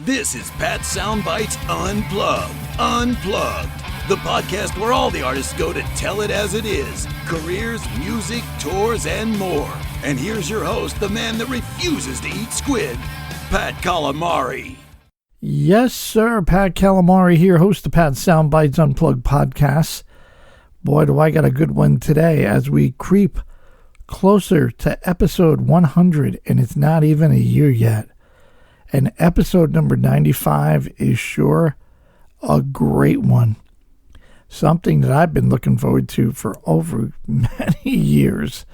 This is Pat Soundbytes Unplugged. Unplugged. The podcast where all the artists go to tell it as it is. Careers, music, tours, and more. And here's your host, the man that refuses to eat squid, Pat Calamari. Yes, sir. Pat Calamari here, host of Pat Soundbytes Unplugged podcast. Boy, do I got a good one today as we creep closer to episode 100, and it's not even a year yet. And episode number 95 is sure a great one. Something that I've been looking forward to for over many years.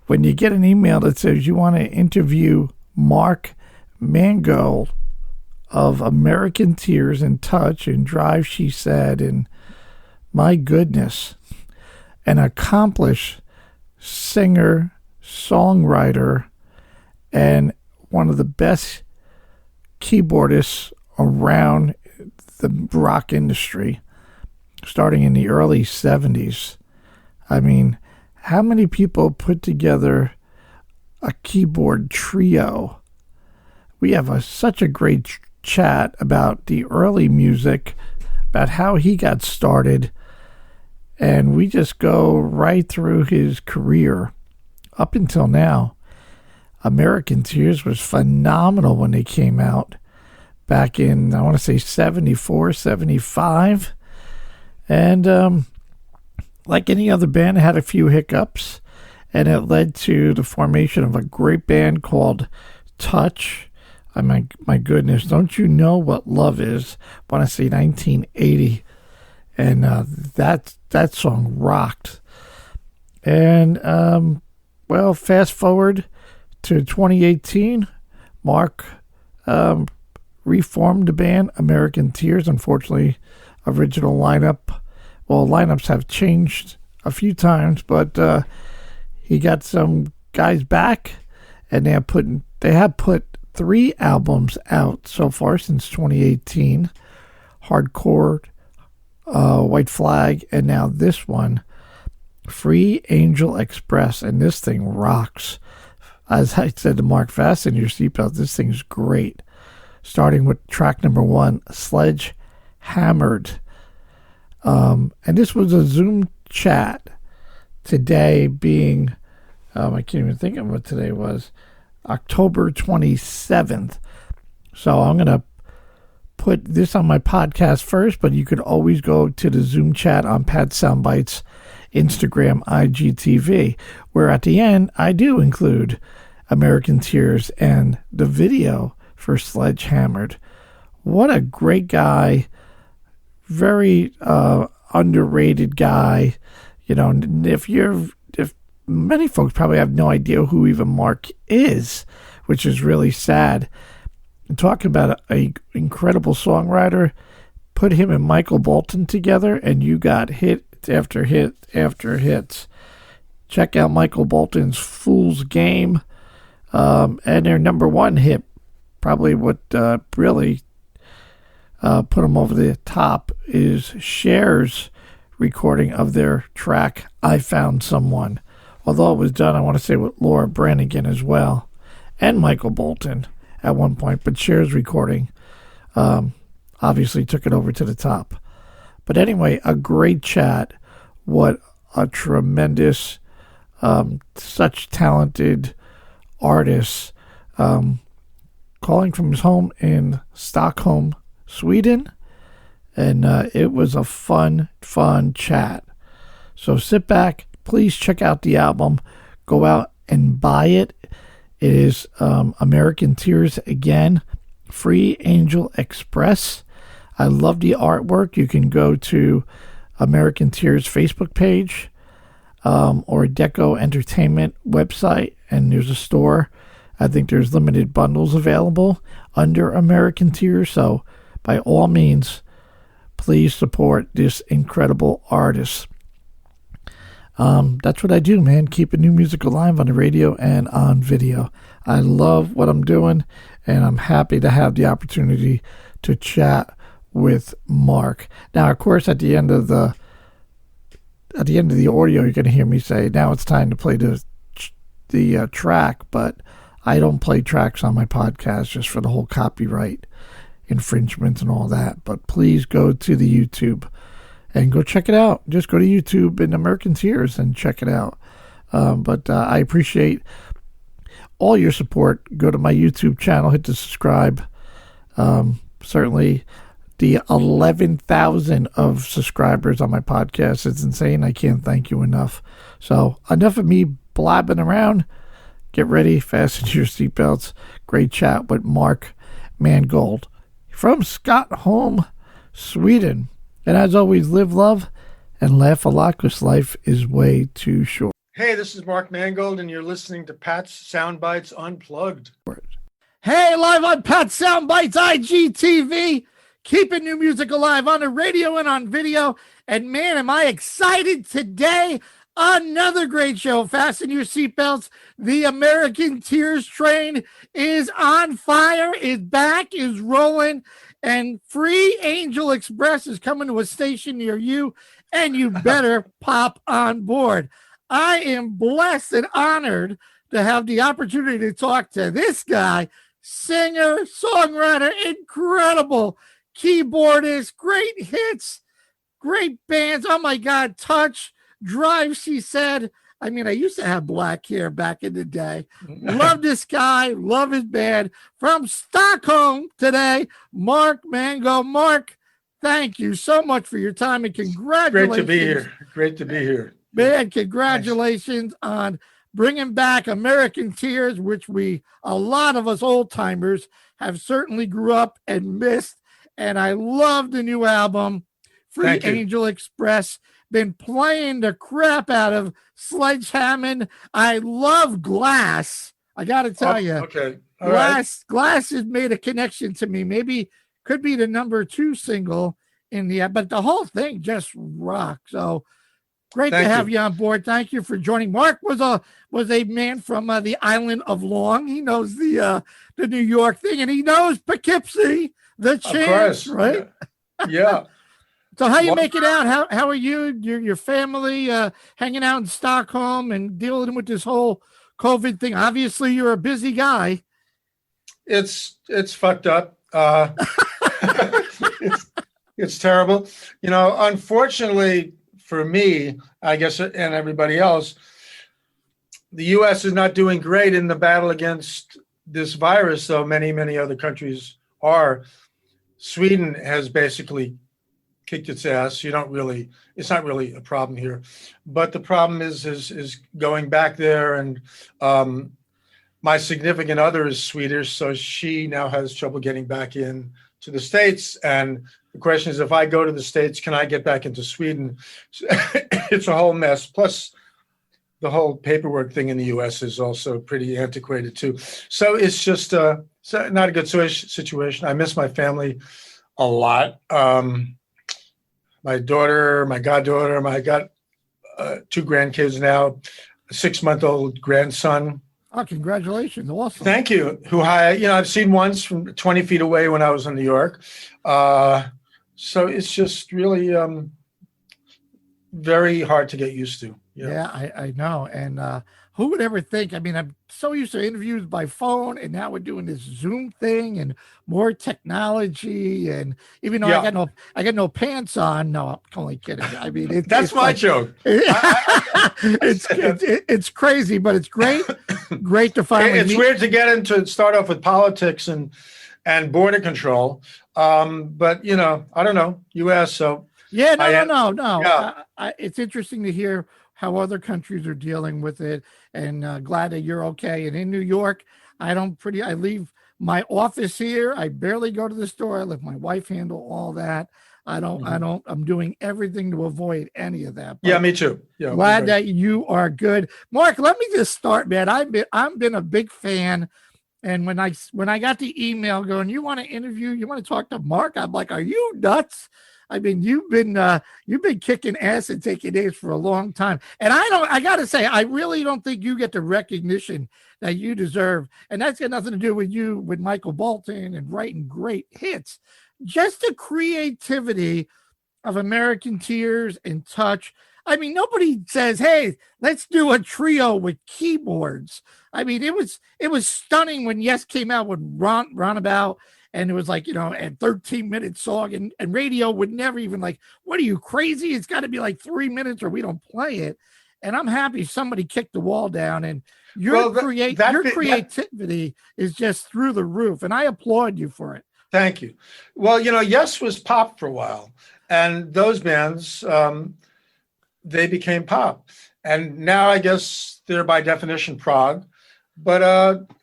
When you get an email that says you want to interview Mark Mangold of American Tears and Touch and Drive, She Said, and my goodness, an accomplished singer, songwriter, and one of the best keyboardists around the rock industry, starting in the early 70s. I mean, how many people put together a keyboard trio? We have such a great chat about the early music, about how he got started, and we just go right through his career up until now. American Tears was phenomenal when they came out back in, I want to say, 74, 75. And like any other band, it had a few hiccups, and it led to the formation of a great band called Touch. My goodness, don't you know what love is? I want to say 1980. And that song rocked. And, well, fast forward to 2018, Mark reformed the band American Tears. Unfortunately, original lineups have changed a few times, but he got some guys back, and they have put 3 albums out so far since 2018. Hardcore, White Flag, and now this one, Free Angel Express, and this thing rocks. As I said to Mark, fasten your seatbelt, this thing's great. Starting with track number 1, Sledgehammered. And this was a Zoom chat today being, I can't even think of what today was, October 27th. So I'm going to put this on my podcast first, but you could always go to the Zoom chat on Pat Soundbytes Instagram, IGTV, where at the end I do include American Tears and the video for Sledgehammered. What a great guy. Very underrated guy. You know, if many folks probably have no idea who even Mark is, which is really sad. Talk about an incredible songwriter. Put him and Michael Bolton together, and you got hit after hit after hits. Check out Michael Bolton's Fool's Game. And their number 1 hit, probably what really put them over the top, is Cher's recording of their track, I Found Someone. Although it was done, I want to say, with Laura Branigan as well, and Michael Bolton at one point, but Cher's recording obviously took it over to the top. But anyway, a great chat. What a tremendous, such talented artist, calling from his home in Stockholm, Sweden. And it was a fun chat. So sit back, please check out the album. Go out and buy it. It is American Tears again, Free Angel Express. I love the artwork. You can go to American Tears Facebook page or Deko Entertainment website, and there's a store. I think there's limited bundles available under American Tears. So by all means, please support this incredible artist. That's what I do, man. Keeping new music alive on the radio and on video. I love what I'm doing, and I'm happy to have the opportunity to chat with Mark. Now, of course, at the end of the audio, you're going to hear me say, now it's time to play the track, but I don't play tracks on my podcast just for the whole copyright infringements and all that. But please go to the YouTube and go check it out. Just go to YouTube in American Tears and check it out. But I appreciate all your support. Go to my YouTube channel, hit the subscribe. Certainly the 11,000 of subscribers on my podcast is insane. I can't thank you enough. So enough of me blabbing around. Get ready, fasten your seatbelts. Great chat with Mark Mangold from Stockholm, Sweden. And as always, live, love, and laugh a lot because life is way too short. Hey, this is Mark Mangold, and you're listening to Pat's Soundbytes Unplugged. Hey, live on Pat's Soundbytes IGTV, keeping new music alive on the radio and on video. And man, am I excited today. Another great show. Fasten your seatbelts. The American Tears train is on fire, is back, is rolling, and Free Angel Express is coming to a station near you, and you better pop on board. I am blessed and honored to have the opportunity to talk to this guy, singer, songwriter, incredible keyboardist, great hits, great bands. Oh my God, Touch, Drive, she said. I mean, I used to have black hair back in the day. Love this guy, love his band. From Stockholm today, Mark Mango. Mark, thank you so much for your time and congratulations. Great to be here. Great to be here. Man, congratulations on bringing back American Tears, which a lot of us old timers have certainly grew up and missed. And I love the new album, Free Angel Express. Been playing the crap out of Sledgehammered. I love Glass. I got to tell you. Okay. Glass has made a connection to me. Maybe could be the number 2 single in the, but the whole thing just rocks. So great to have you on board. Thank you for joining. Mark was a man from the island of Long. He knows the New York thing, and he knows Poughkeepsie, the chance, right? Yeah. So how you make it out? How are you, your family, hanging out in Stockholm and dealing with this whole COVID thing? Obviously, you're a busy guy. It's fucked up. It's terrible. You know, unfortunately for me, I guess, and everybody else, the U.S. is not doing great in the battle against this virus, though many, many other countries are. Sweden has basically kicked its ass. It's not really a problem here, but the problem is going back there. And my significant other is Swedish, so she now has trouble getting back in to the States. And the question is, if I go to the States, can I get back into Sweden? It's a whole mess. Plus, the whole paperwork thing in the U.S. is also pretty antiquated too. So it's just not a good situation. I miss my family a lot. My daughter, my goddaughter, I got 2 grandkids now, a 6-month-old grandson. Oh, congratulations. Awesome. Thank you. Who I've seen once from 20 feet away when I was in New York. So it's just really very hard to get used to. Yeah, I know. And who would ever think? I mean, I'm so used to interviews by phone, and now we're doing this Zoom thing and more technology. And even though I got no pants on, no, I'm only kidding. I mean, that's my joke. It's crazy, but it's great to finally. It's weird to start off with politics and border control, but I don't know. You asked, so yeah, no. Yeah. It's interesting to hear how other countries are dealing with it, and glad that you're okay. And in New York, I leave my office here. I barely go to the store. I let my wife handle all that. I'm doing everything to avoid any of that. But yeah, me too. Yeah, glad that you are good. Mark, let me just start, man. I've been a big fan. And when I got the email going, you want to talk to Mark? I'm like, are you nuts? I mean, you've been kicking ass and taking names for a long time. And I got to say, I really don't think you get the recognition that you deserve. And that's got nothing to do with you, with Michael Bolton and writing great hits. Just the creativity of American Tears and Touch. I mean, nobody says, hey, let's do a trio with keyboards. I mean, it was stunning when Yes came out with Roundabout and it was like, a 13-minute song, and radio would never even like, what are you, crazy? It's got to be like 3 minutes or we don't play it. And I'm happy somebody kicked the wall down, and your creativity is just through the roof, and I applaud you for it. Thank you. Well, Yes was pop for a while, and those bands, they became pop. And now I guess they're by definition prog. But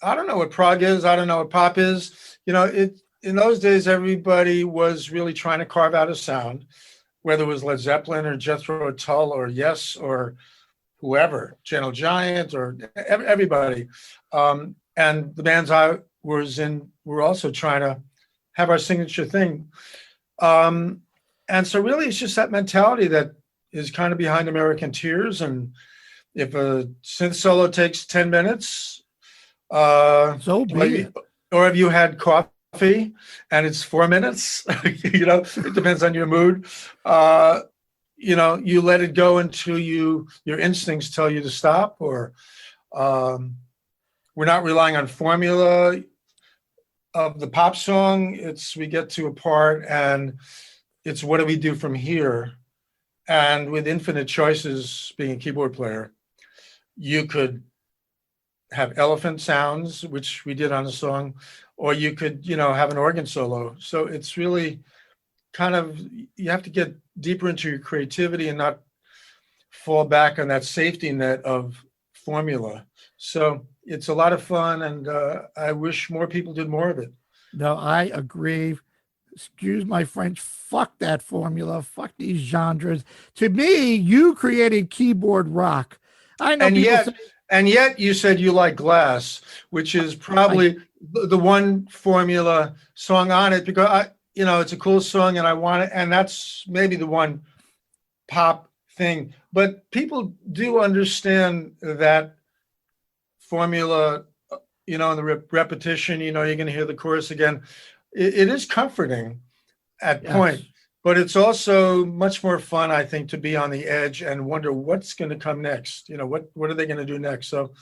I don't know what prog is. I don't know what pop is. In those days, everybody was really trying to carve out a sound, whether it was Led Zeppelin or Jethro Tull or Yes or whoever, Gentle Giant or everybody. And the bands I was in were also trying to have our signature thing. And so really it's just that mentality that is kind of behind American Tears. And if a synth solo takes 10 minutes, so be it. Or if you had coffee and it's 4 minutes, it depends on your mood. You let it go until your instincts tell you to stop, or we're not relying on formula of the pop song. We get to a part and it's what do we do from here? And with infinite choices, being a keyboard player, you could have elephant sounds, which we did on the song, or you could, have an organ solo. So it's really kind of, you have to get deeper into your creativity and not fall back on that safety net of formula. So it's a lot of fun, and I wish more people did more of it. No, I agree. Excuse my French. Fuck that formula. Fuck these genres. To me, you created keyboard rock. I know. And yet you said you like Glass, which is probably the one formula song on it, because it's a cool song and I want it. And that's maybe the one pop thing, but people do understand that formula, and the repetition, you're going to hear the chorus again. It is comforting at point, but it's also much more fun, I think, to be on the edge and wonder what's going to come next. What are they going to do next? So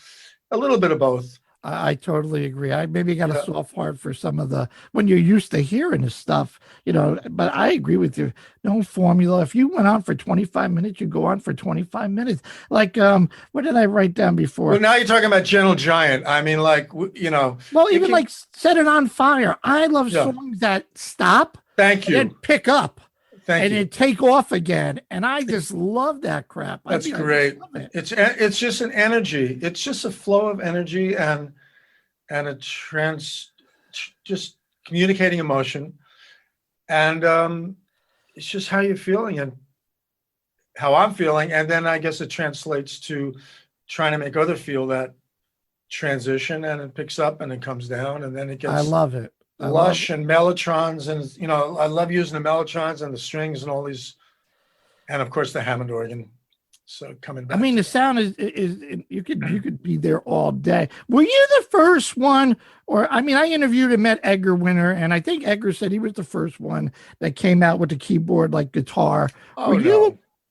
a little bit of both. I totally agree. I maybe got a soft heart for some of when you're used to hearing this stuff, but I agree with you. No formula. If you went on for 25 minutes, you go on for 25 minutes. Like, what did I write down before? Well, now you're talking about Gentle Giant. I mean, well, even like Set It On Fire. I love songs that stop. Thank you. And pick up. Thank you. Then take off again. And I just love that crap. That's great. It's just an energy. It's just a flow of energy and just communicating emotion. And it's just how you're feeling and how I'm feeling. And then I guess it translates to trying to make other feel that transition, and it picks up and it comes down, and then it gets I love it. Lush and mellotrons, and I love using the mellotrons and the strings and all these, and of course the Hammond organ. So coming back, the sound is you could be there all day. Were you the first one, or I interviewed and met Edgar Winter, and I think Edgar said he was the first one that came out with the keyboard like guitar.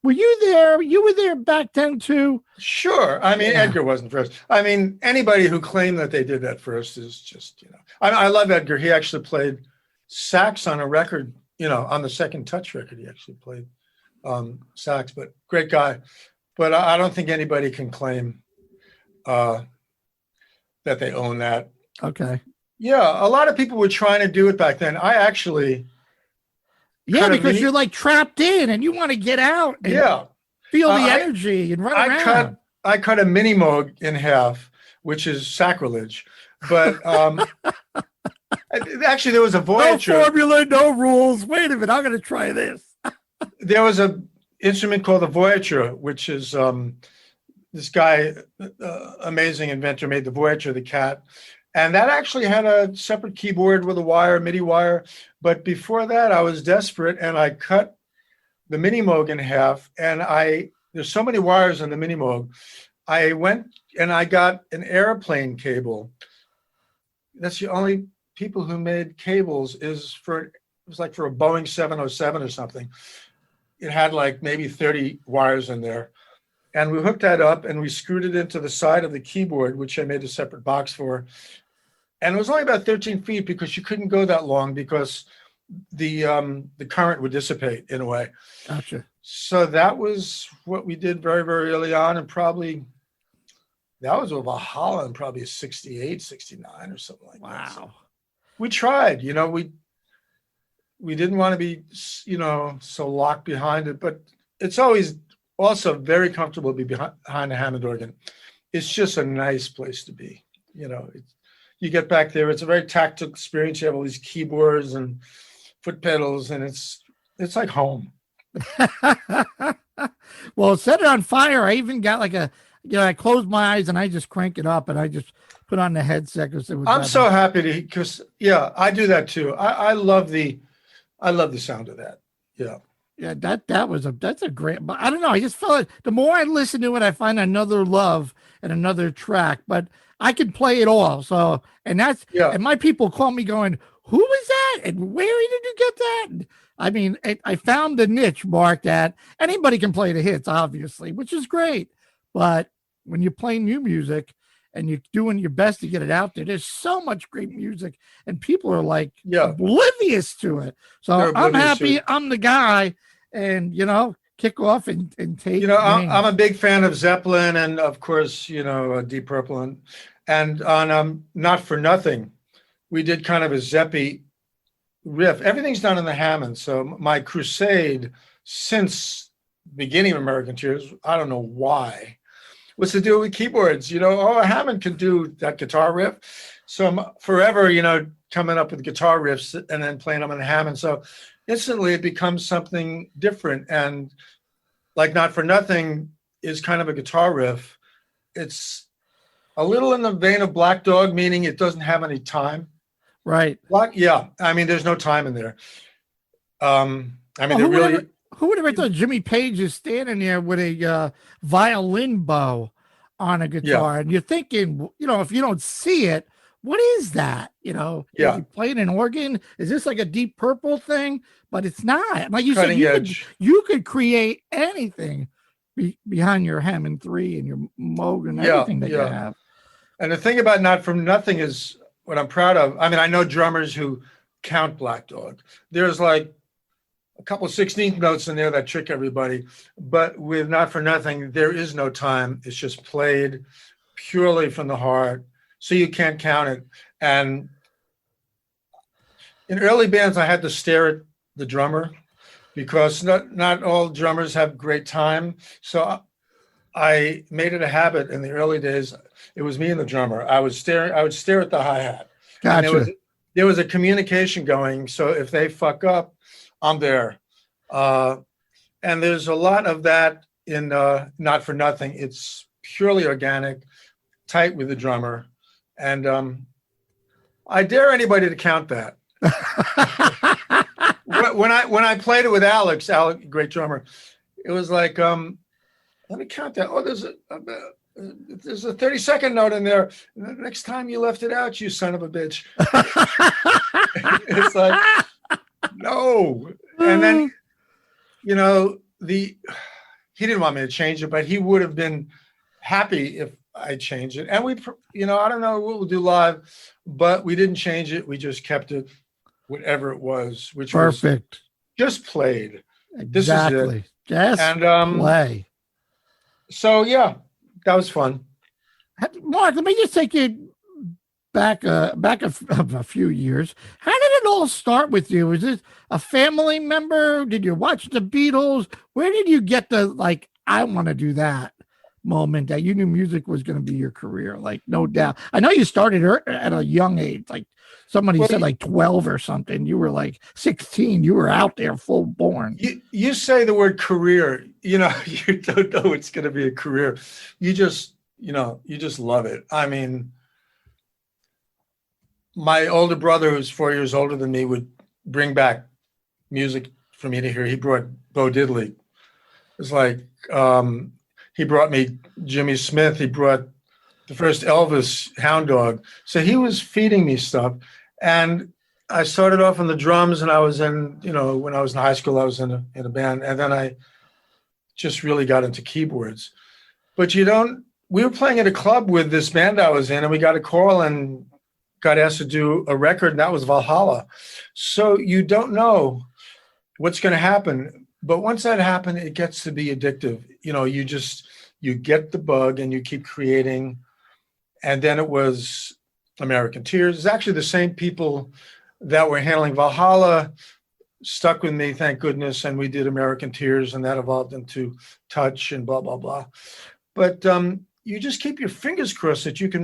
Were you there? You were there back then too? Sure. Edgar wasn't first. Anybody who claimed that they did that first is just, I love Edgar. He actually played sax on a record, on the Second Touch record. He actually played sax, but great guy. But I don't think anybody can claim that they own that. Okay. Yeah. A lot of people were trying to do it back then. I actually... Yeah, because you're like trapped in and you want to get out and feel the energy and run around. I cut a mini Moog in half, which is sacrilege. But actually, there was a Voyager. No formula, no rules. Wait a minute, I'm going to try this. There was an instrument called the Voyager, which is this guy, amazing inventor, made the Voyager, the cat. And that actually had a separate keyboard with a wire, MIDI wire. But before that, I was desperate and I cut the Mini Moog in half. And there's so many wires in the Mini Moog. I went and I got an airplane cable. That's the only people who made cables. It was like for a Boeing 707 or something. It had like maybe 30 wires in there. And we hooked that up and we screwed it into the side of the keyboard, which I made a separate box for. and it was only about 13 feet because you couldn't go that long because the current would dissipate in a way. Gotcha. So that was what we did very, very early on, and probably that was over Holland, probably a 68, 69 or something like that. So we tried, we didn't want to be, so locked behind it, but it's always also very comfortable to be behind a Hammond organ. It's just a nice place to be. You get back there, it's a very tactile experience. You have all these keyboards and foot pedals, and it's like home. Well, Set It on Fire, I even got like I close my eyes and I just crank it up and I just put on the headset. I'm so happy because I do that too. I love the sound of that. Yeah, that's a great, but I don't know. I just felt like the more I listen to it, I find another love and another track, but I can play it all. So, and my people call me going, who was that? And where did you get that? I mean, I found the niche, Mark, that anybody can play the hits, obviously, which is great. But when you play new music and you're doing your best to get it out there, there's so much great music and people are like oblivious to it. So I'm happy I'm the guy and, kick off and take. I'm a big fan of Zeppelin and, of course, Deep Purple. And on Not For Nothing, we did kind of a Zeppy riff. Everything's done in the Hammond. So my crusade since beginning of American Tears, I don't know why, was to do it with keyboards. A Hammond can do that guitar riff. So I'm forever, coming up with guitar riffs and then playing them in the Hammond. So instantly it becomes something different. And like Not For Nothing is kind of a guitar riff. It's a little in the vein of Black Dog, meaning it doesn't have any time. Right. I mean, there's no time in there. Who would have thought Jimmy Page is standing there with a violin bow on a guitar? And you're thinking, if you don't see it, what is that? Is he playing an organ? Is this like a Deep Purple thing? But it's not. Like you said, you could create anything behind your Hammond 3 and your Moog and everything that you have. And the thing about Not For Nothing is what I'm proud of. I mean, I know drummers who count Black Dog. There's like a couple 16th notes in there that trick everybody. But with Not For Nothing, there is no time. It's just played purely from the heart. So you can't count it. And in early bands, I had to stare at the drummer because not all drummers have great time. So I made it a habit in the early days. It was me and the drummer. I would stare at the hi-hat. Gotcha. There was a communication going. So if they fuck up, I'm there. And there's a lot of that in Not For Nothing. It's purely organic, tight with the drummer. And I dare anybody to count that. when I played it with Alex, great drummer, it was like, let me count that. Oh, there's a 30-second note in there. Next time you left it out, you son of a bitch. It's like, no. And then, he didn't want me to change it, but he would have been happy if I changed it. And I don't know what we'll do live, but we didn't change it. We just kept it whatever it was, which perfect. Was just played. Exactly. This is it. Just play. So that was fun. Mark, let me just take you back a few years. How did it all start with you? Was it a family member? Did you watch the Beatles? Where did you get the I want to do that moment that you knew music was going to be your career? Like, no doubt. I know you started at a young age. Like somebody said, like 12 or something. You were like 16. You were out there full born. You say the word career. You don't know it's going to be a career. You just love it. I mean, my older brother, who's 4 years older than me, would bring back music for me to hear. He brought Bo Diddley. It's like he brought me Jimmy Smith. He brought the first Elvis, Hound Dog. So he was feeding me stuff. And I started off on the drums, and I was in, when I was in high school, I was in a band. And then I just really got into keyboards. But we were playing at a club with this band I was in, and we got a call, and got asked to do a record, and that was Valhalla. So you don't know what's going to happen. But once that happened, it gets to be addictive. You get the bug and you keep creating. And then it was American Tears. It's actually the same people that were handling Valhalla stuck with me, thank goodness. And we did American Tears, and that evolved into Touch and blah, blah, blah. But you just keep your fingers crossed that you can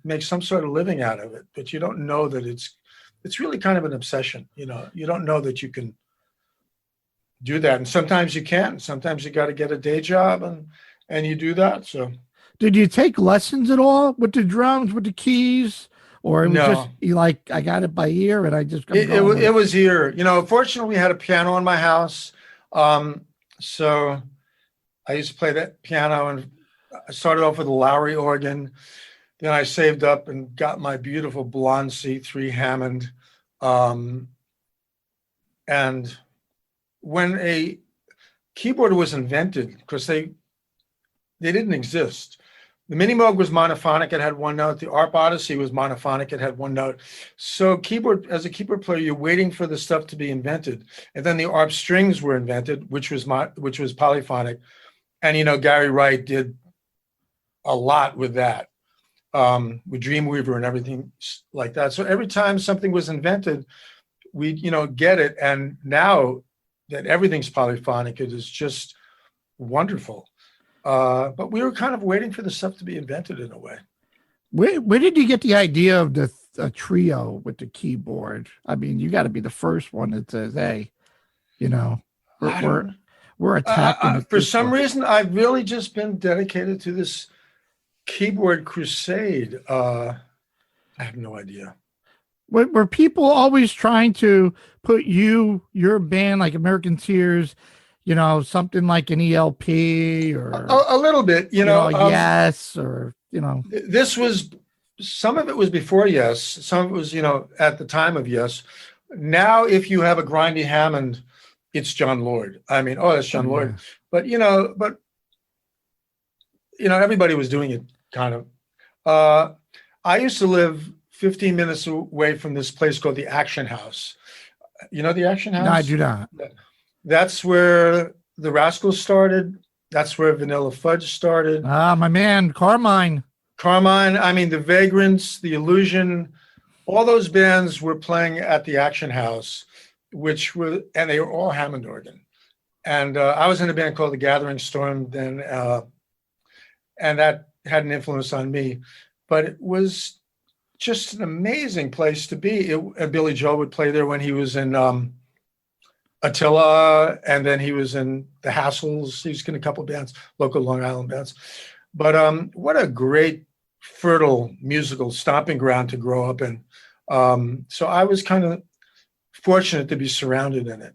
make some sort of living out of it. But you don't know that it's really kind of an obsession. You don't know that you can do that. And sometimes you can't. Sometimes you got to get a day job and you do that. So did you take lessons at all with the drums, with the keys? Or it was just I got it by ear and I just it was ear. Fortunately we had a piano in my house. So I used to play that piano, and I started off with a Lowry organ. Then I saved up and got my beautiful blonde C3 Hammond. And when a keyboard was invented, because they didn't exist. The Mini Moog was monophonic, it had one note. The ARP Odyssey was monophonic, it had one note. So as a keyboard player, you're waiting for the stuff to be invented. And then the ARP strings were invented, which was polyphonic. And Gary Wright did a lot with that, with Dreamweaver and everything like that. So every time something was invented, we'd get it. And now that everything's polyphonic, it is just wonderful. But we were kind of waiting for the stuff to be invented in a way. Where did you get the idea of the trio with the keyboard? I mean, you got to be the first one that says, "Hey, we're attacking." For some reason, I've really just been dedicated to this keyboard crusade. I have no idea. Were people always trying to put your band, like American Tears, something like an ELP or a little bit, Yes, or this was, some of it was before Yes, some of it was at the time of Yes. Now if you have a grindy Hammond, it's John Lord. I mean, that's John Lord. But everybody was doing it kind of. I used to live 15 minutes away from this place called the Action House. You know the Action House? No, I do not. That's where the Rascals started. That's where Vanilla Fudge started. Ah, my man, Carmine. I mean, the Vagrants, the Illusion, all those bands were playing at the Action House, and they were all Hammond organ. And I was in a band called the Gathering Storm then, and that had an influence on me. But it was just an amazing place to be. Billy Joel would play there when he was in Attila, and then he was in the Hassles. He was in a couple of bands, local Long Island bands. But what a great, fertile musical stomping ground to grow up in. So I was kind of fortunate to be surrounded in it.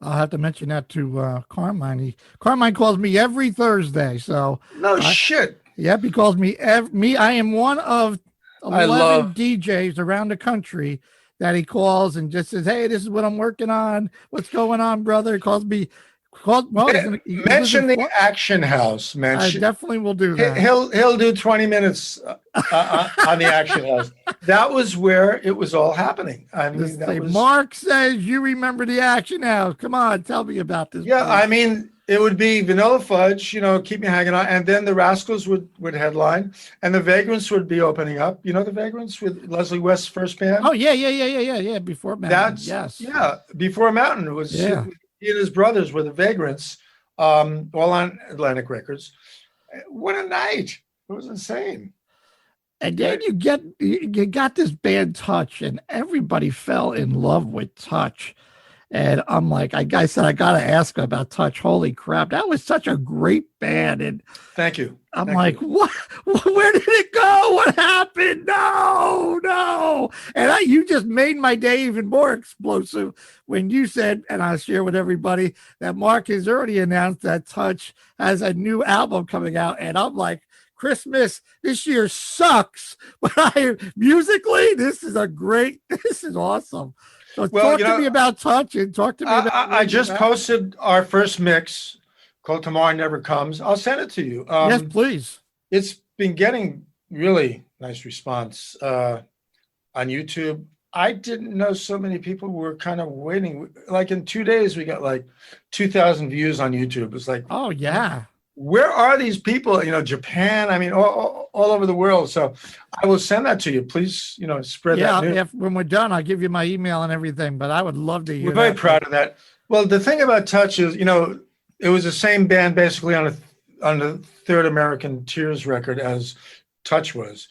I'll have to mention that to Carmine. Carmine calls me every Thursday. So shit. Yep, he calls me. I am one of 11 DJs around the country that he calls and just says, "Hey, this is what I'm working on. What's going on, brother?" He calls me. Mention the Action House. I definitely will do that. He'll do 20 minutes on the Action House. That was where it was all happening. I mean, Mark says you remember the Action House. Come on, tell me about this. Yeah, place. I mean, it would be Vanilla Fudge, Keep Me Hanging On, and then the Rascals would headline, and the Vagrants would be opening up. The Vagrants with Leslie West's first band. Oh yeah. Before Mountain. Before Mountain. It was. Yeah. He and his brothers were the Vagrants, all on Atlantic Records. What a night! It was insane. And then you got this band Touch, and everybody fell in love with Touch. And I'm like, I said, I got to ask about Touch. Holy crap. That was such a great band. And thank you. I'm like, what? Where did it go? What happened? No. And you just made my day even more explosive when you said, and I'll share with everybody, that Mark has already announced that Touch has a new album coming out. And I'm like, Christmas this year sucks. But musically, this is awesome. So talk to me about Touch and talk to me about. I just posted our first mix called Tomorrow Never Comes. I'll send it to you. Yes, please. It's been getting really nice response. on YouTube. I didn't know so many people were kind of waiting. Like in 2 days, we got like 2,000 views on YouTube. It's like, Oh yeah. where are these people? Japan. I mean, all over the world. So I will send that to you. Please, spread that news. When we're done, I'll give you my email and everything. But I would love to hear. We're very proud of that. Well, the thing about Touch is, it was the same band basically on the third American Tears record as Touch was.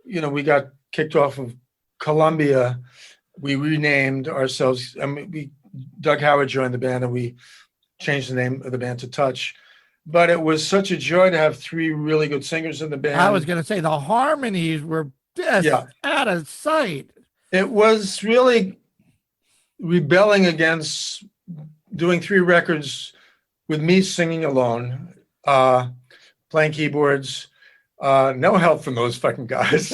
We got kicked off of Columbia. We renamed ourselves. Doug Howard joined the band, and we changed the name of the band to Touch. But it was such a joy to have 3 really good singers in the band. I was going to say the harmonies were just out of sight. It was really rebelling against doing 3 records with me singing alone, playing keyboards, no help from those fucking guys.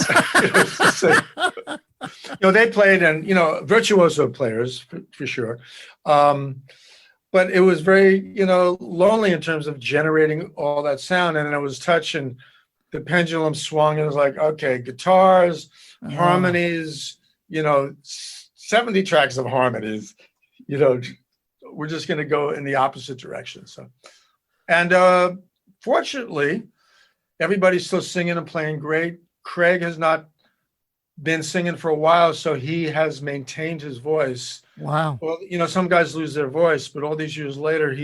They played, and virtuoso players for sure. But it was very, lonely in terms of generating all that sound. And then it was Touch, and the pendulum swung, and it was like, okay, guitars, harmonies, 70 tracks of harmonies, we're just going to go in the opposite direction. So, and fortunately, everybody's still singing and playing great. Craig has not been singing for a while, so he has maintained his voice. Wow. Well, some guys lose their voice, but all these years later,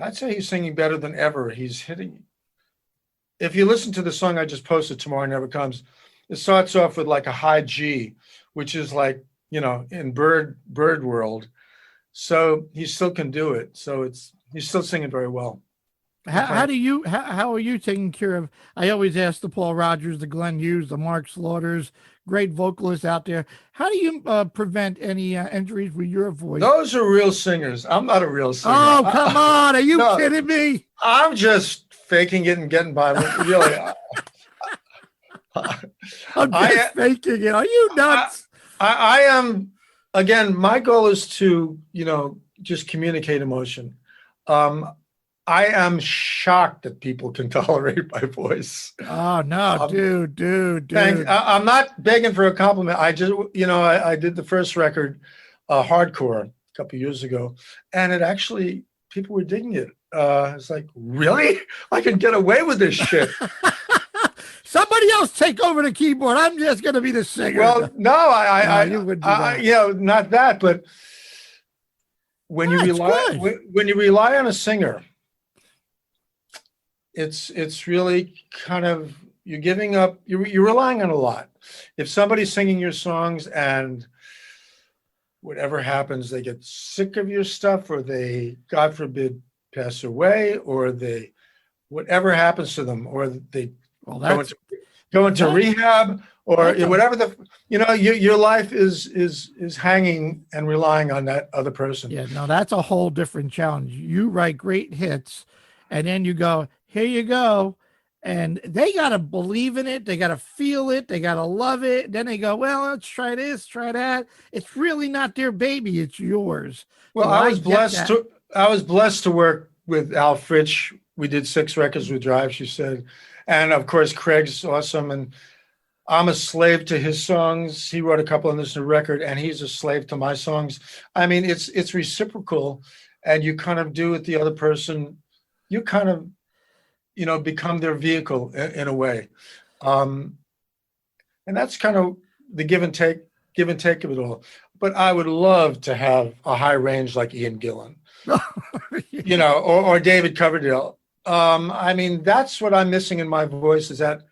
I'd say he's singing better than ever. He's hitting. If you listen to the song I just posted, Tomorrow Never Comes, it starts off with like a high G, which is like, in bird world. So he still can do it. So he's still singing very well. How are you taking care of? I always ask the Paul Rodgers, the Glenn Hughes, the Mark Slaughters, great vocalists out there. How do you prevent any injuries with your voice? Those are real singers. I'm not a real singer. Oh, come on. Are you kidding me? I'm just faking it and getting by. Really. I'm just faking it. Are you nuts? I am, again, my goal is to, just communicate emotion. I am shocked that people can tolerate my voice. Oh, no, dude. Thanks. I'm not begging for a compliment. I just, I did the first record, Hardcore, a couple of years ago, and it actually, people were digging it. It's like, really? I can get away with this shit. Somebody else take over the keyboard. I'm just going to be the singer. Well, no, you wouldn't do that. Not that, but when you rely on a singer, it's really kind of, you're giving up, you're relying on a lot. If somebody's singing your songs and whatever happens, they get sick of your stuff, or they, God forbid, pass away, or whatever happens to them, or they go into rehab, or whatever your life is hanging and relying on that other person. Yeah, no, that's a whole different challenge. You write great hits, and then you go, here you go. And they got to believe in it. They got to feel it. They got to love it. Then they go, well, let's try this, try that. It's really not their baby. It's yours. Well, so I was blessed to work with Al Fritsch. We did 6 records with Drive, she said. And of course, Craig's awesome. And I'm a slave to his songs. He wrote a couple on this new record, and he's a slave to my songs. I mean, it's reciprocal, and you kind of do with the other person. You kind of, become their vehicle in a way. And that's kind of the give and take of it all. But I would love to have a high range like Ian Gillan, or David Coverdale. I mean, that's what I'm missing in my voice, is that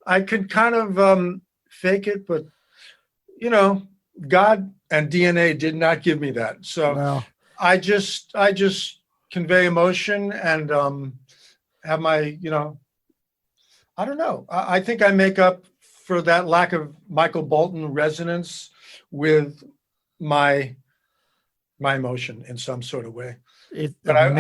I could kind of fake it, but God and DNA did not give me that. So I just convey emotion and have my, I don't know. I think I make up for that lack of Michael Bolton resonance with my emotion in some sort of way. But I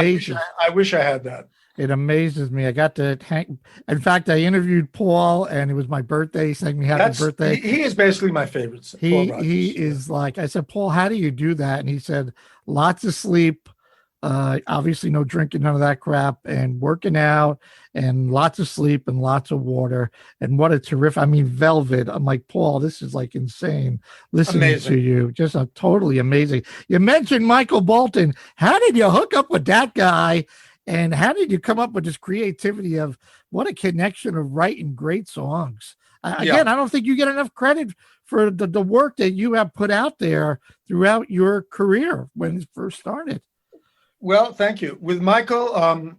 wish I had that. It amazes me. I got to hang. In fact, I interviewed Paul, and it was my birthday. He sang me happy birthday. He is basically my favorite. He is like, I said, Paul, how do you do that? And he said, lots of sleep, Obviously no drinking, none of that crap, and working out and lots of sleep and lots of water. And what a terrific, I mean, Velvet. I'm like, Paul, this is like insane listening to you. Just a totally amazing. You mentioned Michael Bolton. How did you hook up with that guy? And how did you come up with this creativity of what a connection of writing great songs? Again, I don't think you get enough credit for the work that you have put out there throughout your career when it first started. Well, thank you. With Michael,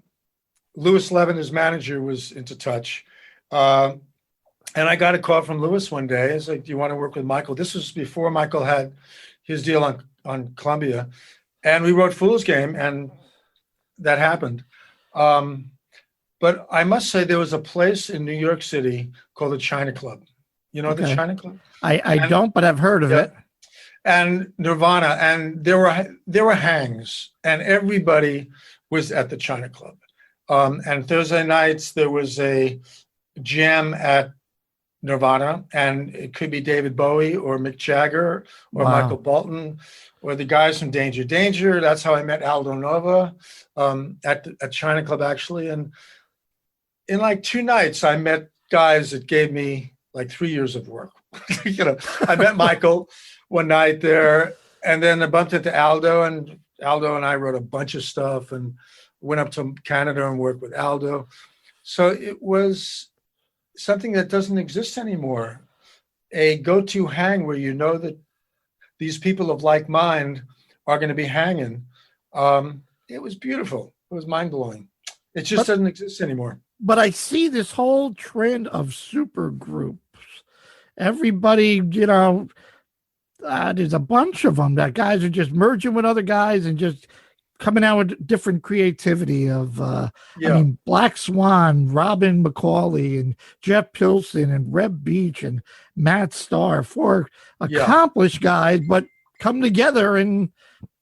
Louis Levin, his manager, was into touch. And I got a call from Louis one day. He's like, do you want to work with Michael? This was before Michael had his deal on Columbia. And we wrote Fool's Game, and that happened. But I must say there was a place in New York City called the China Club. You know the China Club? I don't, but I've heard of it. And Nirvana, and there were hangs, and everybody was at the China Club. And Thursday nights there was a jam at Nirvana, and it could be David Bowie or Mick Jagger or Michael Bolton or the guys from Danger Danger. That's how I met Aldo Nova at China Club, actually. And in like 2 nights, I met guys that gave me like 3 years of work. I met Michael one night there, and then I bumped into Aldo, and I wrote a bunch of stuff and went up to Canada and worked with Aldo. So it was something that doesn't exist anymore. A go-to hang where you know that these people of like mind are going to be hanging. It was beautiful. It was mind-blowing. It just doesn't exist anymore. But I see this whole trend of super groups. Everybody, there's a bunch of them that guys are just merging with other guys and just coming out with different creativity of, I mean, Black Swan, Robin McCauley, and Jeff Pilson, and Reb Beach, and Matt Starr, 4 accomplished guys, but come together, and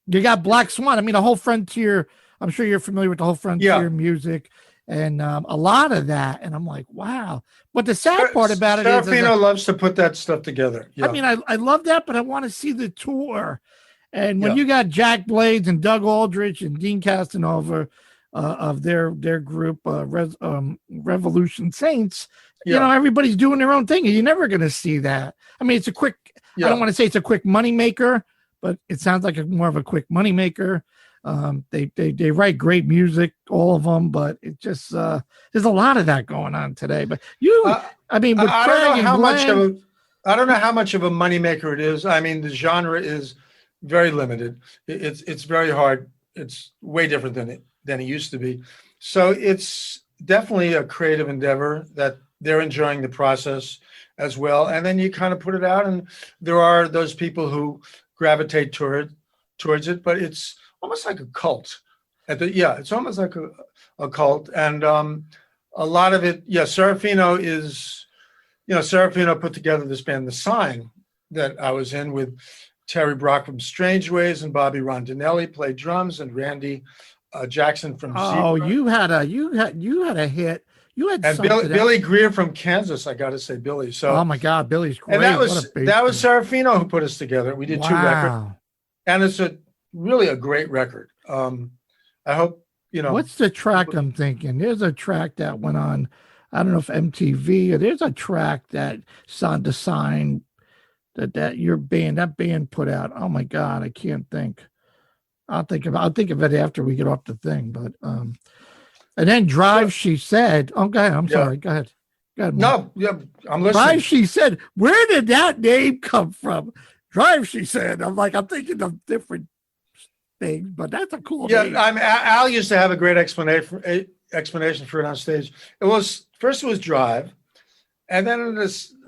you got Black Swan. I mean, a whole Frontier. I'm sure you're familiar with the whole Frontier music. And a lot of that, and I'm like, wow. But the sad part about it is, Serafino loves to put that stuff together. I mean, I love that, but I want to see the tour. And when you got Jack Blades and Doug Aldrich and Dean Casanova of their group, Revolution Saints, you know, everybody's doing their own thing, and you're never going to see that. I mean, it's a quick. I don't want to say it's a quick money maker, but it sounds like more of a quick money maker. They write great music, all of them, but it just there's a lot of that going on today. But I mean, with I don't know how much of a moneymaker it is. I mean, the genre is very limited. It's very hard. It's way different than it used to be. So it's definitely a creative endeavor that they're enjoying the process as well. And then you kind of put it out, and there are those people who gravitate towards it, but it's almost like a cult. It's almost like a cult. And a lot of it, Serafino put together this band, The Sign, that I was in with Terry Brock from Strange Ways, and Bobby Rondinelli played drums, and Randy Jackson from Zebra. Oh, you had a hit. You had and Billy Greer from Kansas. I got to say, Billy. So, oh my God, Billy's great. And that was Serafino who put us together. We did 2 records, and it's really a great record. I hope What's the track I'm thinking? There's a track that went on. I don't know if MTV. Or there's a track that The Sign that your band, that band put out. Oh my God, I can't think. I'll think of it after we get off the thing. But and then Drive, She Said. Oh, go ahead. I'm sorry. Go ahead. No, I'm listening. Drive, She Said. Where did that name come from? Drive, She Said. I'm thinking of different things, but that's a cool name. Al used to have a great explanation for it on stage. It was Drive, and then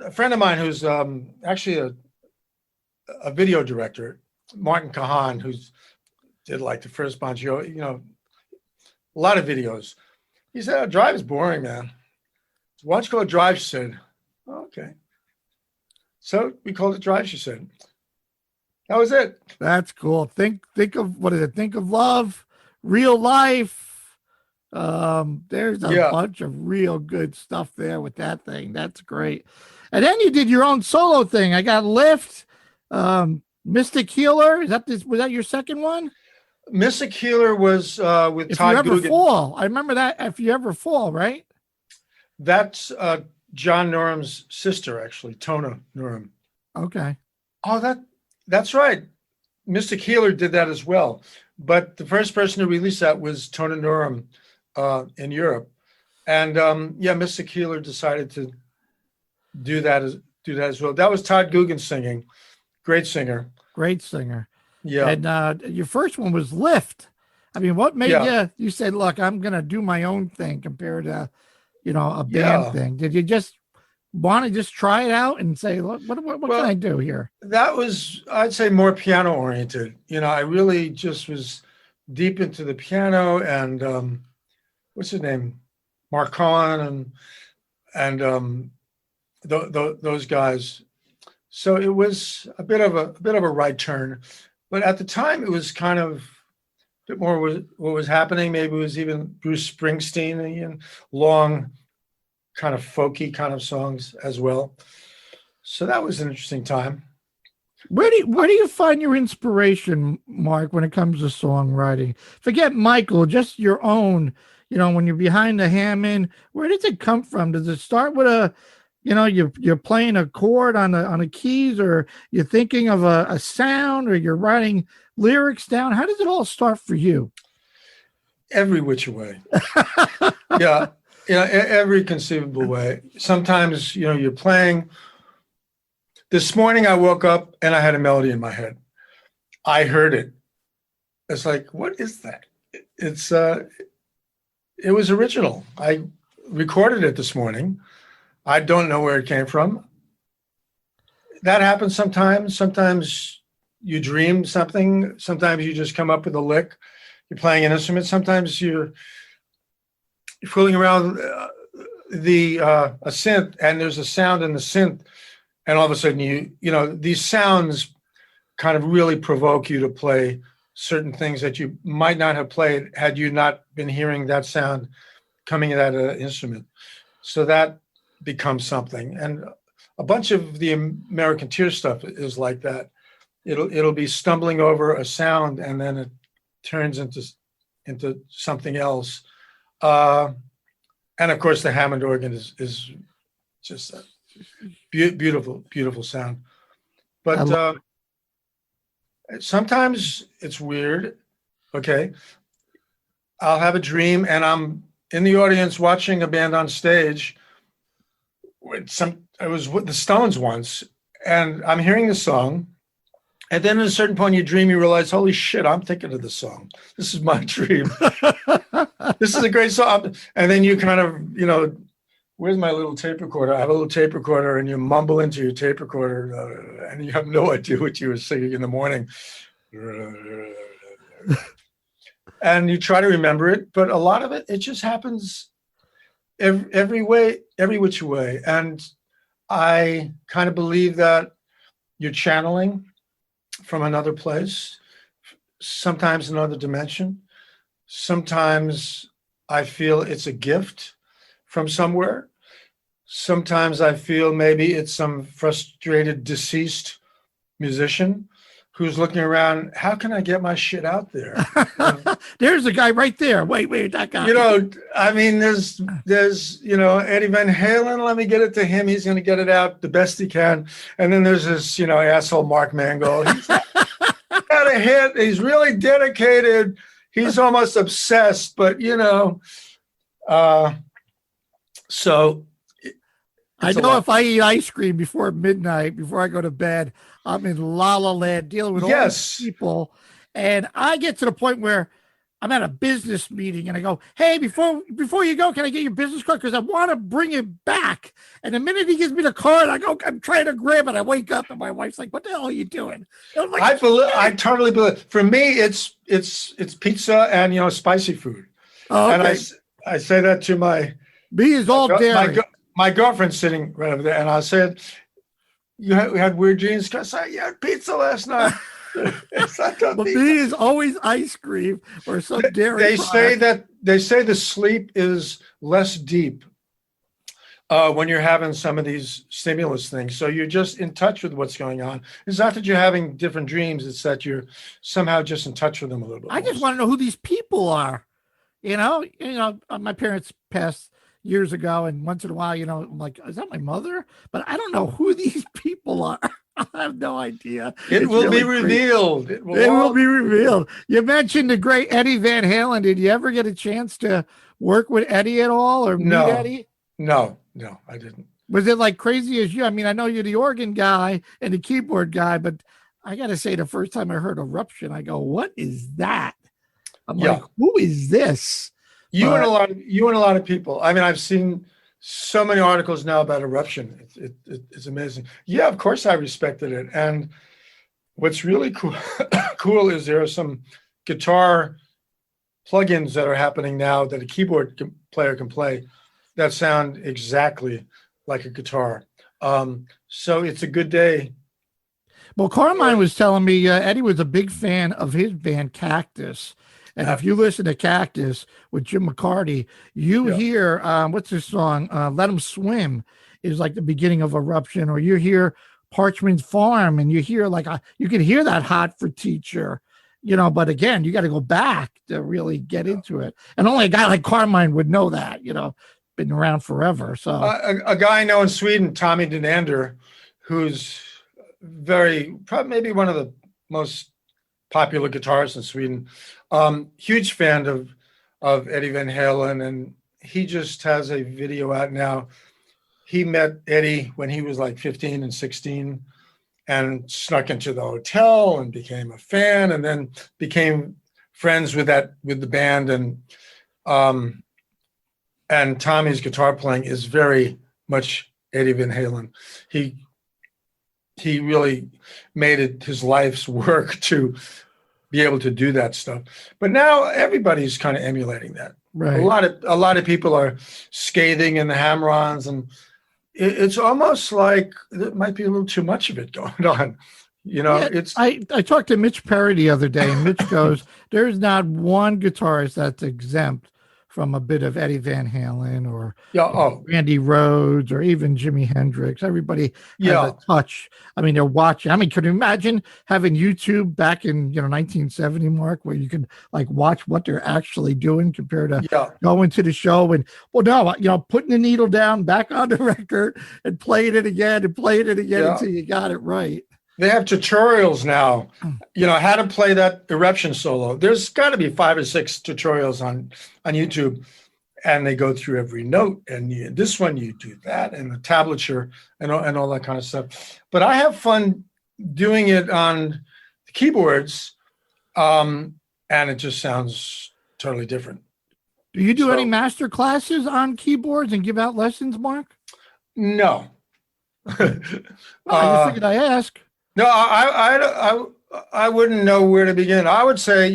a friend of mine who's actually a video director, Martin Kahan, who's did like the first Bon Jovi, a lot of videos. He said, Drive is boring, man. Why don't you call it Drive, she said. Oh, okay. So we called it Drive, she said. That was it. That's cool. Think of, what is it? Think of Love, Real Life. There's a bunch of real good stuff there with that thing. That's great. And then you did your own solo thing. I got Lift, Mystic Healer. Was that your second one? Mystic Healer was with If Todd You Ever Guggen. Fall. I remember that. If You Ever Fall, right? That's John Norum's sister, actually, Tona Norum. Okay. Oh, that's right. Mystic Healer did that as well. But the first person to release that was Tona Norum in Europe. And Mystic Healer decided to do that as well. That was Todd Guggen singing. Great singer. Great singer. Yeah. And your first one was Lift. I mean, what made you said, look, I'm going to do my own thing compared to, a band thing? Did you just want to just try it out and say, look, what can I do here? That was, I'd say, more piano oriented. I really just was deep into the piano and what's his name? Mark Cohen and those guys. So it was a bit of a right turn, but at the time it was kind of a bit more what was happening. Maybe it was even Bruce Springsteen and long, kind of folky kind of songs as well. So that was an interesting time. Where do you find your inspiration, Mark, when it comes to songwriting? Forget Michael, just your own. When you're behind the Hammond, where does it come from? Does it start with you're playing a chord on the keys, or you're thinking of a sound, or you're writing lyrics down? How does it all start for you? Every which way. Yeah. Every conceivable way. Sometimes, you're playing. This morning I woke up and I had a melody in my head. I heard it. It's like, what is that? It was original. I recorded it this morning. I don't know where it came from. That happens sometimes. Sometimes you dream something. Sometimes you just come up with a lick. You're playing an instrument. Sometimes you're fooling around a synth, and there's a sound in the synth, and all of a sudden these sounds kind of really provoke you to play certain things that you might not have played had you not been hearing that sound coming at an instrument. So that becomes something. And a bunch of the American Tear stuff is like that. It'll be stumbling over a sound and then it turns into something else. And of course the Hammond organ is just a beautiful, beautiful sound. But sometimes it's weird. Okay. I'll have a dream and I'm in the audience watching a band on stage. I was with the Stones once, and I'm hearing the song, and then at a certain point in your dream, you realize, holy shit, I'm thinking of the song. This is my dream. This is a great song. And then you kind of, where's my little tape recorder? I have a little tape recorder, and you mumble into your tape recorder, and you have no idea what you were singing in the morning. And you try to remember it, but a lot of it just happens every which way. And I kind of believe that you're channeling from another place, sometimes another dimension. Sometimes I feel it's a gift from somewhere. Sometimes I feel maybe it's some frustrated, deceased musician who's looking around, how can I get my shit out there? There's a guy right there. Wait, that guy. I mean, there's Eddie Van Halen, let me get it to him. He's going to get it out the best he can. And then there's this, asshole Mark Mangold. He's got a hit. He's really dedicated. He's almost obsessed, but, so. I know if I eat ice cream before midnight, before I go to bed, I'm in La La Land dealing with all these people. And I get to the point where I'm at a business meeting and I go, hey, before you go, can I get your business card? Because I want to bring it back. And the minute he gives me the card, I go, I'm trying to grab it. I wake up and my wife's like, what the hell are you doing? I'm like, I totally believe. For me, it's pizza and, spicy food. Oh, okay. And I say that to my... Me is all dairy. My girlfriend's sitting right over there, and I said, "You had weird dreams?" I said, "Yeah, pizza last night." But me is always ice cream or some dairy. They say the sleep is less deep when you're having some of these stimulus things. So you're just in touch with what's going on. It's not that you're having different dreams. It's that you're somehow just in touch with them a little bit. I just want to know who these people are. My parents passed years ago, and once in a while, I'm like, is that my mother? But I don't know who these people are. I have no idea. It will be revealed. It will be revealed. You mentioned the great Eddie Van Halen. Did you ever get a chance to work with Eddie at all or meet Eddie? No, I didn't. Was it like crazy as you? I mean, I know you're the organ guy and the keyboard guy, but I got to say, the first time I heard Eruption, I go, what is that? I'm like, who is this? You and a lot of people. I mean, I've seen so many articles now about Eruption. It's amazing. Yeah, of course I respected it. And what's really cool is there are some guitar plugins that are happening now that a keyboard player can play that sound exactly like a guitar. So it's a good day. Well, Carmine was telling me Eddie was a big fan of his band Cactus. And if you listen to Cactus with Jim McCarty, you hear, what's his song? Let 'Em Swim is like the beginning of Eruption, or you hear Parchment Farm and you hear you can hear that Hot for Teacher, but again, you got to go back to really get into it. And only a guy like Carmine would know that, been around forever. So a guy I know in Sweden, Tommy Denander, who's probably maybe one of the most popular guitarists in Sweden, huge fan of Eddie Van Halen, and he just has a video out now. He met Eddie when he was like 15 and 16 and snuck into the hotel and became a fan, and then became friends with the band. And Tommy's guitar playing is very much Eddie Van Halen. He really made it his life's work to be able to do that stuff. But now everybody's kind of emulating that. Right. A lot of people are scathing in the hammer-ons, and it's almost like there might be a little too much of it going on. I talked to Mitch Perry the other day, and Mitch goes, there's not one guitarist that's exempt from a bit of Eddie Van Halen or Randy Rhoads or even Jimi Hendrix. Everybody has a touch. I mean, they're watching. I mean, can you imagine having YouTube back in 1970, Mark, where you could watch what they're actually doing compared to going to the show and putting the needle down back on the record and playing it again until you got it right. They have tutorials now, how to play that Eruption solo. There's got to be 5 or 6 tutorials on YouTube, and they go through every note. And this one, you do that, and the tablature, and all that kind of stuff. But I have fun doing it on the keyboards, and it just sounds totally different. Do you do any master classes on keyboards and give out lessons, Mark? No. Well, I just figured I ask. No, I wouldn't know where to begin. I would say,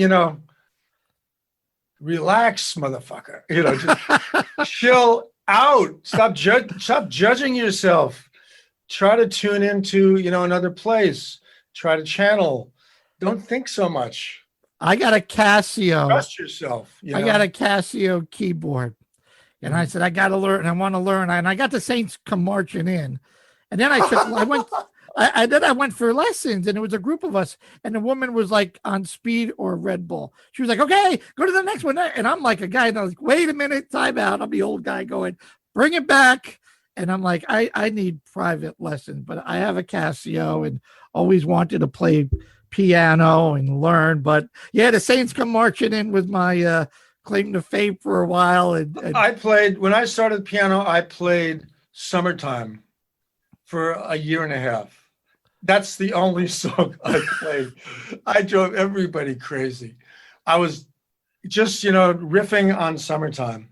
relax, motherfucker. Just chill out. Stop judging yourself. Try to tune into, another place. Try to channel. Don't think so much. I got a Casio. Trust yourself. I got a Casio keyboard. And I said, I got to learn. I want to learn. And I got the Saints come marching in. And then I went for lessons, and it was a group of us, and the woman was on speed or Red Bull. She was like, okay, go to the next one. And I'm like a guy, and I was like, wait a minute, time out. I'm the old guy going, bring it back. And I'm like, I need private lessons, but I have a Casio and always wanted to play piano and learn. But the Saints come marching in with my claim to fame for a while. And I played, when I started piano, I played Summertime for a year and a half. That's the only song I played. I drove everybody crazy. I was just, riffing on Summertime.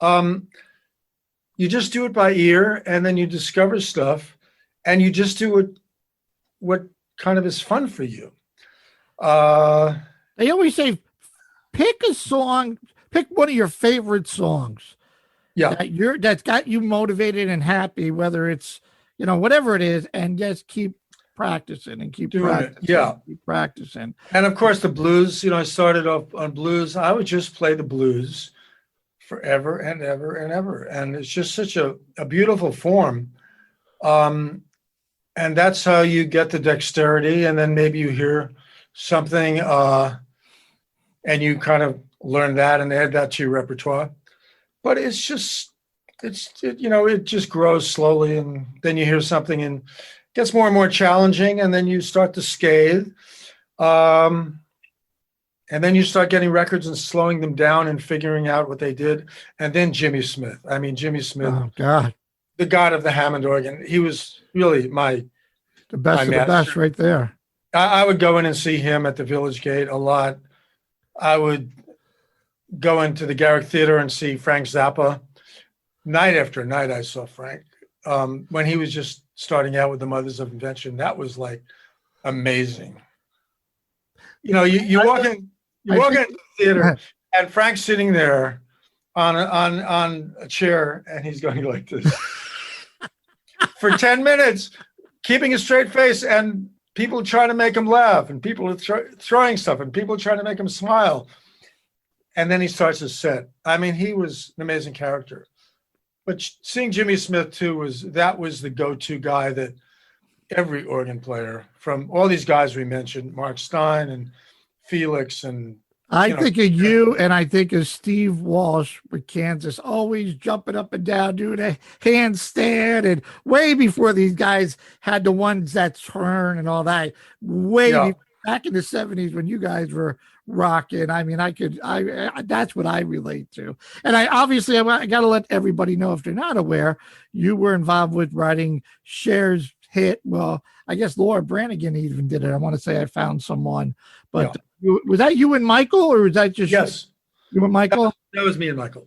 You just do it by ear, and then you discover stuff, and you just do what kind of is fun for you. They always say, pick a song, pick one of your favorite songs. Yeah. That's got you motivated and happy, whether it's, whatever it is, and just keep practicing and keep doing practicing. Keep practicing. And of course the blues, I started off on blues. I would just play the blues forever and ever and ever. And it's just such a beautiful form. And that's how you get the dexterity. And then maybe you hear something and you kind of learn that and add that to your repertoire. But it just grows slowly. And then you hear something and it gets more and more challenging. And then you start to scathe. And then you start getting records and slowing them down and figuring out what they did. And then Jimmy Smith. I mean, Jimmy Smith, Oh God, the god of the Hammond organ. He was really the best of the best right there. I would go in and see him at the Village Gate a lot. I would go into the Garrick Theater and see Frank Zappa. Night after night, I saw Frank. When he was just starting out with the Mothers of Invention, that was like amazing. You know, you walk in the theater and Frank's sitting there on a chair and he's going like this for 10 minutes, keeping a straight face, and people trying to make him laugh, and people are throwing stuff, and people trying to make him smile. And then he starts his set. I mean, he was an amazing character. But seeing Jimmy Smith too was the go-to guy that every organ player, from all these guys we mentioned, Mark Stein and Felix, and I think of you, and I think of Steve Walsh with Kansas, always jumping up and down, doing a handstand, and way before these guys had the ones that turn and all that. Back in the 70s when you guys were rocking. I mean, that's what I relate to. And I got to let everybody know, if they're not aware, you were involved with writing Cher's hit. Well, I guess Laura Branigan even did it. I want to say I Found Someone, but was that you and Michael, or was that just you and Michael? That was me and Michael.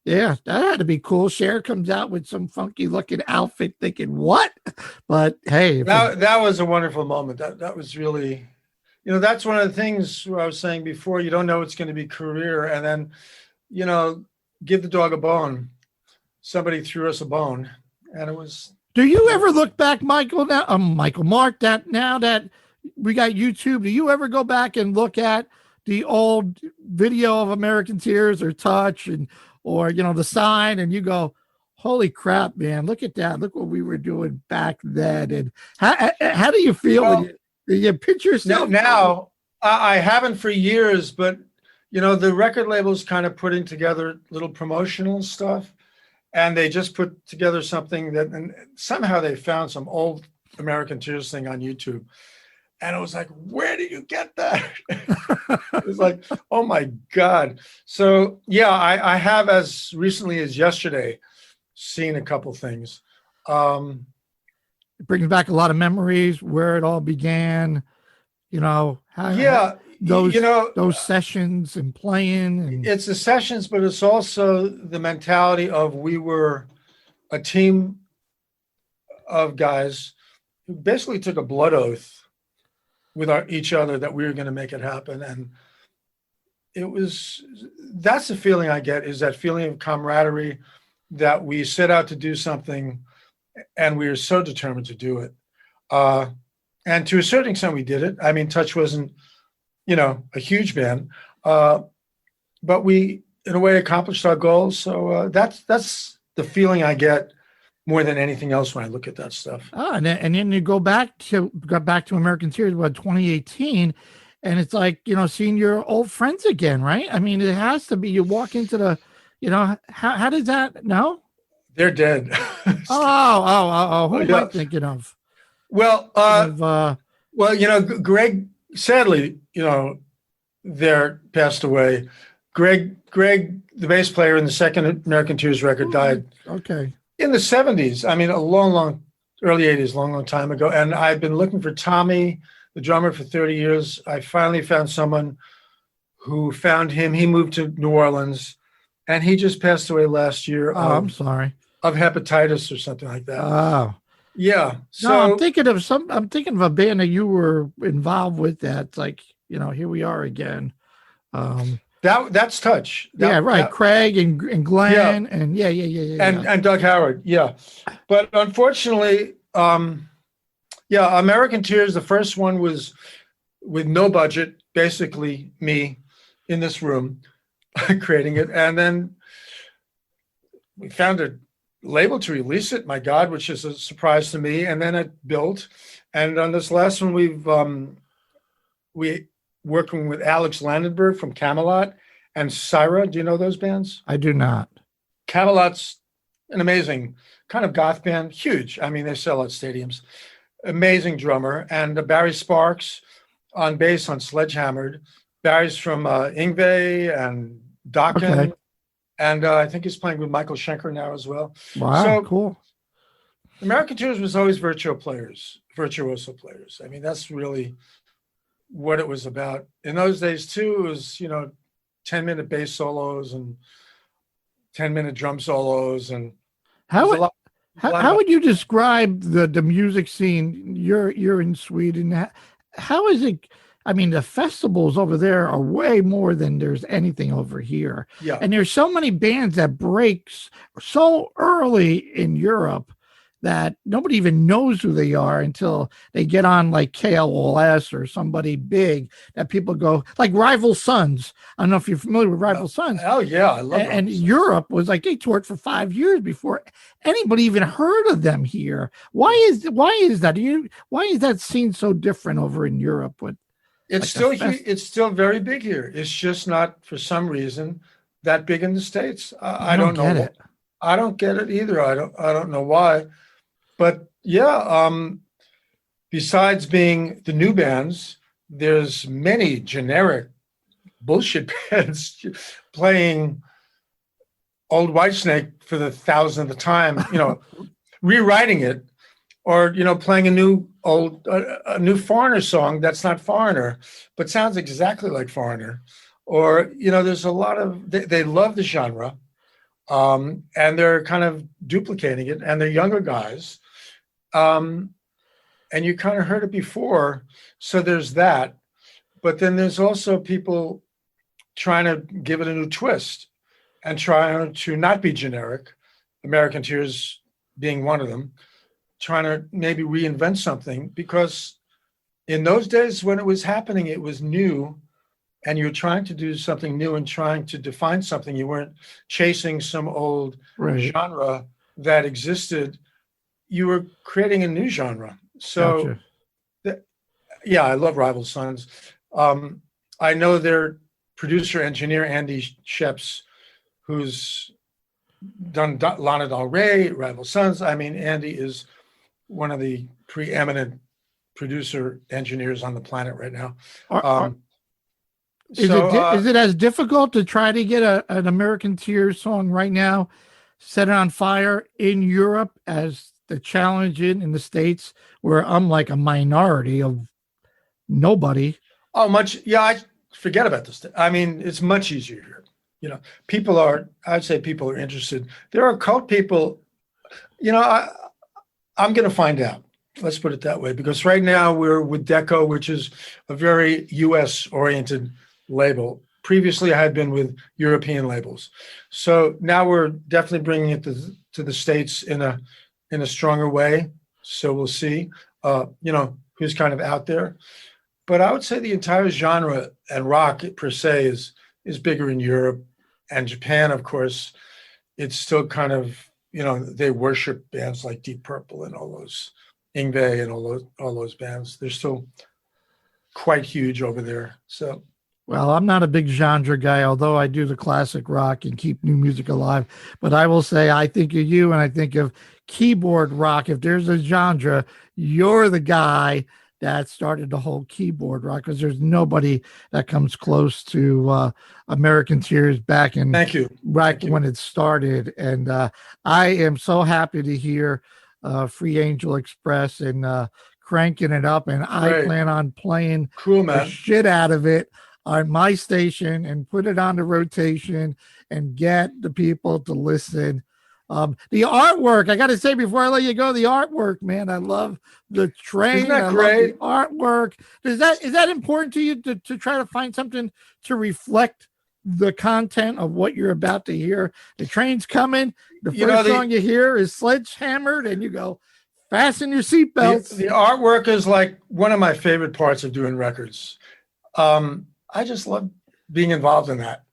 Yeah, that had to be cool. Cher comes out with some funky looking outfit, thinking what? But hey, that was a wonderful moment. That was really, that's one of the things I was saying before. You don't know it's going to be career, and then, give the dog a bone. Somebody threw us a bone, and it was. Do you ever look back, Michael? Mark, that now that we got YouTube, do you ever go back and look at the old video of American Tears or Touch or the Sign, and you go, holy crap, man, look at that. Look what we were doing back then. And how do you feel when you picture yourself? Now, I haven't for years, but, the record label's kind of putting together little promotional stuff, and they just put together something and somehow they found some old American Tears thing on YouTube. And I was like, where do you get that? It was like, oh my God. So yeah, I have, as recently as yesterday, seen a couple things. It brings back a lot of memories, where it all began, those sessions and playing. It's the sessions, but it's also the mentality of, we were a team of guys who basically took a blood oath with each other that we were going to make it happen. And that's the feeling I get, is that feeling of camaraderie, that we set out to do something and we were so determined to do it. And to a certain extent we did it. I mean, Touch wasn't, a huge band, but we, in a way, accomplished our goals. So that's the feeling I get more than anything else when I look at that stuff. And then you got back to American Tears, 2018, and it's like, seeing your old friends again, right? I mean, it has to be. You walk into the, how does that? No, they're dead. Who am I thinking of? Well, Greg, sadly, there passed away. Greg, the bass player in the second American Tears record, died. Okay. In the 70s, I mean, early 80s, long time ago. And I've been looking for Tommy, the drummer, for 30 years. I finally found someone who found him. He moved to New Orleans, and he just passed away last year. I'm sorry. Of hepatitis or something like that. Oh. Yeah. So no, I'm thinking of a band that you were involved with. That's like, here we are again. That's Touch. Craig and Glenn and and Doug Howard. Yeah. But unfortunately, American Tears, the first one was with no budget, basically me in this room. creating it. And then we found a label to release it, my God, which is a surprise to me. And then it built. And on this last one, we working with Alex Landenberg from Camelot and Syra. Do you know those bands? I do not. Camelot's an amazing kind of goth band, huge. I mean, they sell out stadiums. Amazing drummer. And Barry Sparks on bass on Sledgehammered. Barry's from Yngwie and Dokken. Okay. And I think he's playing with Michael Schenker now as well. Wow, So, cool. American Tears was always virtuoso players. I mean, that's really what it was about. In those days, too, it was, 10-minute bass solos and 10-minute drum solos. And How would you describe the music scene? You're in Sweden. How is it? I mean, the festivals over there are way more than there's anything over here. Yeah. And there's so many bands that breaks so early in Europe that nobody even knows who they are until they get on like KLOS or somebody big that people go, like Rival Sons. I don't know if you're familiar with Rival Sons. Oh, yeah. I love And Rival Sons. Europe was like, they toured for 5 years before anybody even heard of them here. Why is that? Why is that scene so different over in Europe? It's like it's still very big here. It's just not, for some reason, that big in the States. I don't know. Get it. I don't get it either. I don't know why. But yeah, besides being the new bands, there's many generic bullshit bands playing old Whitesnake for the 1,000th time, rewriting it, or playing a new Foreigner song that's not Foreigner, but sounds exactly like Foreigner. Or there's a lot of they love the genre, and they're kind of duplicating it, and they're younger guys. And you kind of heard it before, so there's that. But then there's also people trying to give it a new twist and trying to not be generic, American Tears being one of them, trying to maybe reinvent something, because in those days when it was happening, it was new, and you were trying to do something new and trying to define something. You weren't chasing some old genre that existed. You were creating a new genre. So, yeah, I love Rival Sons. I know their producer engineer, Andy Sheps, who's done Lana Del Rey, Rival Sons. I mean, Andy is one of the preeminent producer engineers on the planet right now. Is it as difficult to try to get an American Tears song right now, Set It on Fire, in Europe as the challenge in the States, where I'm like a minority of nobody? Oh, much. Yeah, I forget about this. I mean, it's much easier here. I'd say people are interested. There are cult people, I'm going to find out. Let's put it that way, because right now we're with Deko, which is a very US oriented label. Previously, I had been with European labels. So now we're definitely bringing it to the States in a stronger way. So we'll see, who's kind of out there. But I would say the entire genre and rock per se is bigger in Europe and Japan. Of course, it's still kind of, they worship bands like Deep Purple and all those Yngwie and all those bands. They're still quite huge over there. So. Well, I'm not a big genre guy, although I do the classic rock and keep new music alive. But I will say, I think of you and I think of keyboard rock. If there's a genre, you're the guy that started the whole keyboard rock, because there's nobody that comes close to American Tears back in when it started. And I am so happy to hear Free Angel Express and cranking it up. And I plan on playing the shit out of it on my station and put it on the rotation and get the people to listen. The artwork, I got to say before I let you go, the artwork, man, I love the train. Isn't that great? Love the artwork. Is that important to you to try to find something to reflect the content of what you're about to hear? The train's coming. The first song you hear is Sledgehammered, and you go, fasten your seatbelts. The artwork is like one of my favorite parts of doing records. I just love being involved in that.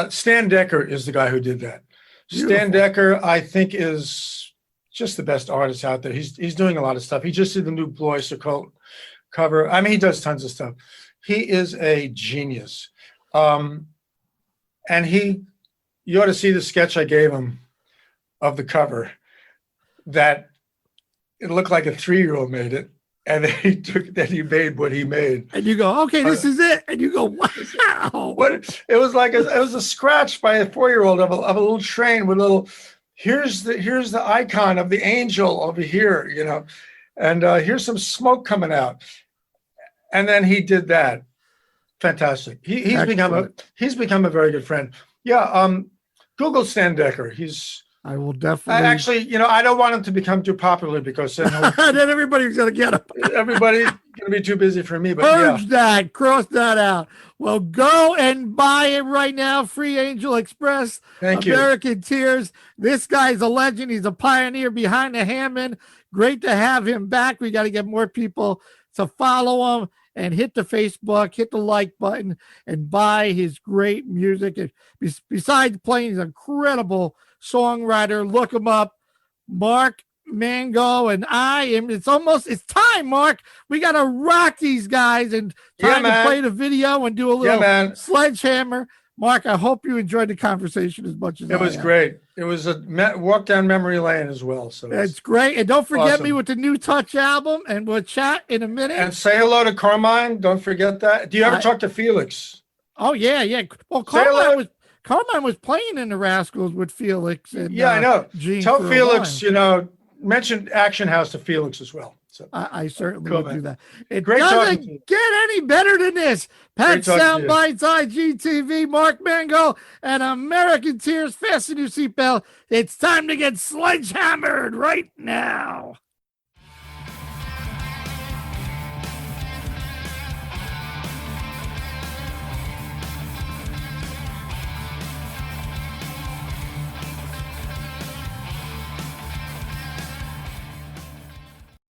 Stan Decker is the guy who did that. Beautiful. Stan Decker, I think, is just the best artist out there. He's doing a lot of stuff. He just did the new Blue Oyster Cult cover. I mean, he does tons of stuff. He is a genius. And you ought to see the sketch I gave him of the cover, that it looked like a 3-year-old made it. And then he made what he made. And you go, okay, this is it. And you go, wow. It was like it was a scratch by a 4-year-old of a little train with a little, here's the icon of the angel over here, you know, and here's some smoke coming out. And then he did that. Fantastic. He's become a very good friend. Yeah. Google Stan Decker. I will definitely. Actually, you know, I don't want him to become too popular, because then, then everybody's going to get him. everybody's going to be too busy for me. But Purge that. Cross that out. Well, go and buy it right now. Free Angel Express. Thank you. American Tears. This guy's a legend. He's a pioneer behind the Hammond. Great to have him back. We got to get more people to follow him and hit the Facebook, hit the like button, and buy his great music. Besides playing, he's an incredible songwriter. Look him up. Mark Mangold and it's time, Mark. We got to rock these guys, and time to play the video and do a little Sledgehammer. Mark, I hope you enjoyed the conversation as much as it was great. It was a walk down memory lane as well. So it's great. And don't forget me with the New Touch album, and we'll chat in a minute. And say hello to Carmine. Don't forget that. Do you ever talk to Felix? Oh, yeah. Well, Carmine was playing in the Rascals with Felix. And, I know. Gene Tell Felix, mention Action House to Felix as well. So I certainly will do that. It Great doesn't get any better than this. Pat Soundbytes, IGTV, Mark Mangold, and American Tears. Fasten your seatbelt. It's time to get sledgehammered right now.